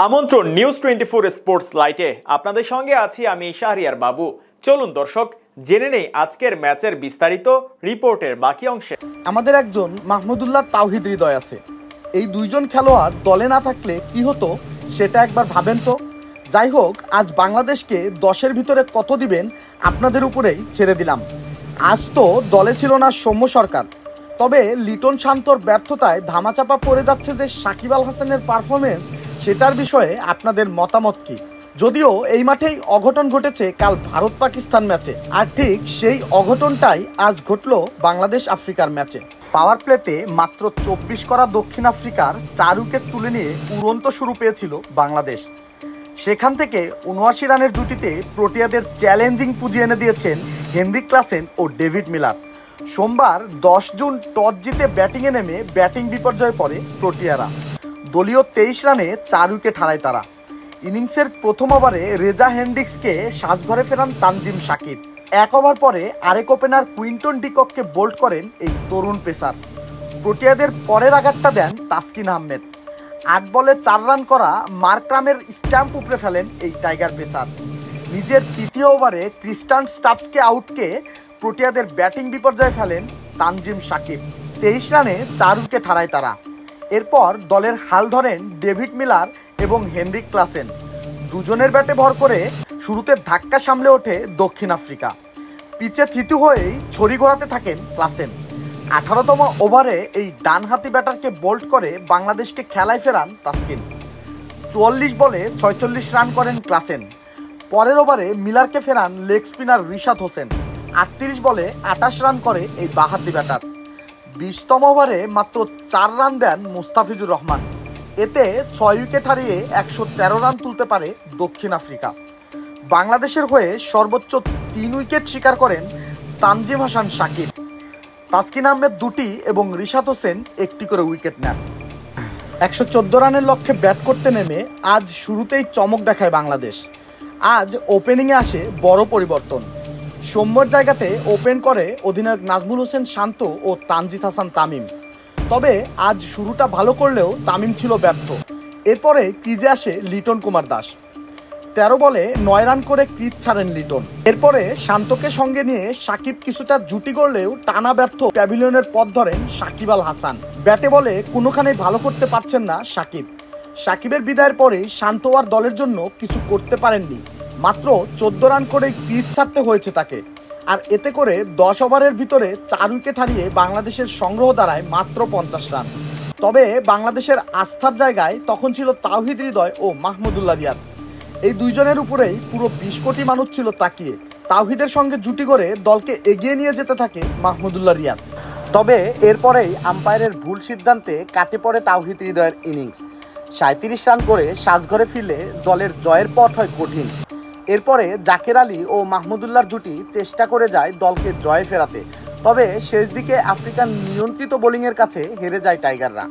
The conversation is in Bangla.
আমন্ত্রণ নিউজ 24 স্পোর্টস লাইটে আপনাদের সঙ্গে আছি আমি শাহরিয়ার বাবু। চলুন দর্শক জেনে নেই আজকের ম্যাচের বিস্তারিত রিপোর্টের বাকি অংশে। আমাদের একজন মাহমুদুল্লাহ তাওহিদ হৃদয় আছে। এই দুইজন খেলোয়াড় দলে না থাকলে কি হতো সেটা একবার ভাবেন তো। যাই হোক, আজ বাংলাদেশকে 10-এর ভিতরে কত দিবেন আপনাদের উপরেই ছেড়ে দিলাম। আজ তো দলে ছিল না সৌম্য সরকার, তবে লিটন শান্তর ব্যর্থতায় ধামাচাপা পড়ে যাচ্ছে যে সাকিব আল হাসানের পারফরমেন্স, সেটার বিষয়ে আপনাদের মতামত কি? যদিও এই মাঠেই অঘটন ঘটেছে কাল ভারত পাকিস্তান ম্যাচে, আর ঠিক সেই অঘটনটাই আজ ঘটলো বাংলাদেশ আফ্রিকার ম্যাচে। পাওয়ার প্লেতে মাত্র 24 করা দক্ষিণ আফ্রিকার 4 উইকেট তুলে নিয়ে উড়ন্ত শুরু পেয়েছিল বাংলাদেশ। সেখান থেকে 79 রানের জুটিতে প্রোটিয়াদের চ্যালেঞ্জিং পুঁজি এনে দিয়েছেন হেনরিক ক্লাসেন ও ডেভিড মিলার। সোমবার 10 জুন টস জিতে ব্যাটিংয়ে নেমে ব্যাটিং বিপর্যয়ে পড়ে প্রোটিয়ারা। দলীয় 23 রানে 4 উইকেট হারায় তারা। ইনিংসের প্রথম ওভারে রেজা হেন্ড্রিক্সকে সাজঘরে ফেরান তানজিম সাকিব। এক ওভার পরে আরেক ওপেনার কুইন্টন ডিকককে বোল্ড করেন এই তরুণ পেসার। প্রোটিয়াদের পরের আঘাতটা দেন তাসকিন আহমেদ। 8 বলে 4 রান করা মার্করামের স্ট্যাম্প উপড়ে ফেলেন এই টাইগার পেসার। নিজের তৃতীয় ওভারে ক্রিস্টান স্টাফকে আউটকে প্রোটিয়াদের ব্যাটিং বিপর্যয়ে ফেলেন তানজিম সাকিব। 23 রানে 4 উইকেট হারায় তারা। এরপর দলের হাল ধরেন ডেভিড মিলার এবং হেনরিক ক্লাসেন। দুজনের ব্যাটে ভর করে শুরুতে ধাক্কা সামলে ওঠে দক্ষিণ আফ্রিকা। পিচে থিতু হয়েই ছড়ি ঘোরাতে থাকেন ক্লাসেন। 18তম ওভারে এই ডানহাতি ব্যাটারকে বোল্ড করে বাংলাদেশকে খেলায় ফেরান তাসকিন। 44 বলে 46 রান করেন ক্লাসেন। পরের ওভারে মিলারকে ফেরান লেগ স্পিনার রিশাদ হোসেন। 38 বলে 28 রান করে এই বাঁহাতি ব্যাটার। 20তম ওভারে মাত্র 4 রান দেন মুস্তাফিজুর রহমান। এতে 6 উইকেট হারিয়ে 113 রান তুলতে পারে দক্ষিণ আফ্রিকা। বাংলাদেশের হয়ে সর্বোচ্চ 3 উইকেট শিকার করেন তানজিম হাসান সাকিব। তাসকিন আহমেদ 2টি এবং রিশাদ হোসেন 1টি করে উইকেট নেন। 114 রানের লক্ষ্যে ব্যাট করতে নেমে আজ শুরুতেই চমক দেখায় বাংলাদেশ। আজ ওপেনিংয়ে আসে বড় পরিবর্তন। সৌম্যর জায়গাতে ওপেন করে অধিনায়ক নাজমুল হোসেন শান্ত ও তানজিদ হাসান তামিম। তবে আজ শুরুটা ভালো করলেও তামিম ছিল ব্যর্থ। এরপরে ক্রিজে আসে লিটন কুমার দাস। 13 বলে 9 রান করে ক্রিজ ছাড়েন লিটন। এরপরে শান্তকে সঙ্গে নিয়ে সাকিব কিছুটা জুটি করলেও টানা ব্যর্থ প্যাভিলিয়নের পথ ধরেন সাকিব আল হাসান। ব্যাটে বলে কোনোখানেই ভালো করতে পারছেন না সাকিব। সাকিবের বিদায়ের পরে শান্ত আর দলের জন্য কিছু করতে পারেননি। মাত্র 14 রান করেই ক্রিজ ছাড়তে হয়েছে তাকে। আর এতে করে 10 ওভারের ভিতরে 4 উইকেট হারিয়ে বাংলাদেশের সংগ্রহ দাঁড়ায় মাত্র 50 রান। তবে বাংলাদেশের আস্থার জায়গায় তখন ছিল তাওহিদ হৃদয় ও মাহমুদুল্লাহ রিয়াদ। এই দুইজনের উপরেই পুরো 20 কোটি মানুষ ছিল তাকিয়ে। তাওহিদের সঙ্গে জুটি করে দলকে এগিয়ে নিয়ে যেতে থাকে মাহমুদুল্লাহ রিয়াদ। তবে এরপরেই আম্পায়ারের ভুল সিদ্ধান্তে কাটে পড়ে তাওহিদ হৃদয়ের ইনিংস। 37 রান করে সাজঘরে ফিরলে দলের জয়ের পথ হয় কঠিন। এরপরে জাকের আলী ও মাহমুদুল্লাহর জুটি চেষ্টা করে যায় দলকে জয়ে ফেরাতে। তবে শেষ দিকে আফ্রিকান নিয়ন্ত্রিত বোলিংয়ের কাছে হেরে যায় টাইগাররা।